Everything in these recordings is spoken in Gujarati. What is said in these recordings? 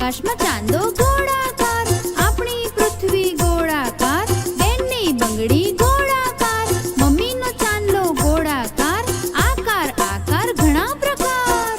આકાશમાં ચાંદો ગોળાકાર, આપણી પૃથ્વી ગોળાકાર, બેનની બંગડી ગોળાકાર, મમ્મીનો ચાંદલો ગોળાકાર, આકાર આકાર ઘણા પ્રકાર.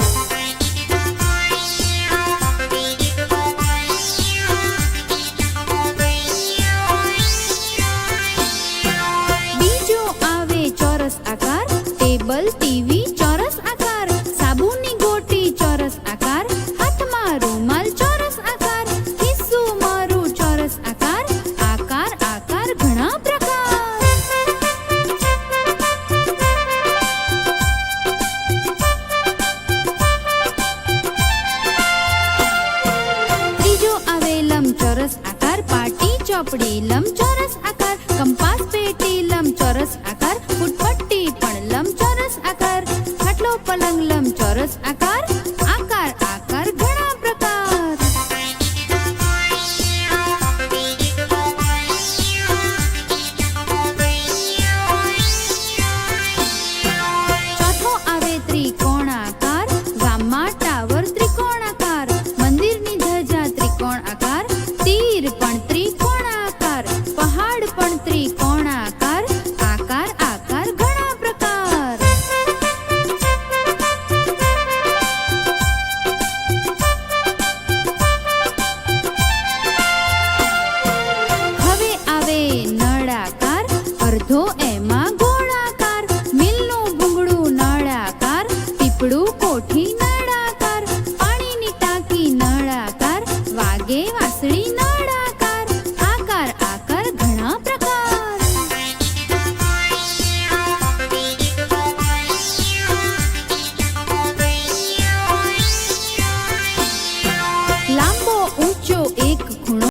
બીજો આવે ચોરસ આકાર, ટેબલ ટીવી ચોરસ આકાર, સાબુની ગોટી ચોરસ આકાર, હાથમાં રૂમાલ ચોરસ આકાર, ખિસ્સું મારું ચોરસ આકાર, આકાર આકાર ઘણા પ્રકાર. ત્રીજો આવે લંબચોરસ આકાર, પાટી ચોપડી લંબચોરસ આકાર, કંપાસ પેટી લંબચોરસ આકાર, ફૂટપટ્ટી પણ લંબચોરસ આકાર, ખાટલો પલંગ લંબચોરસ આકાર.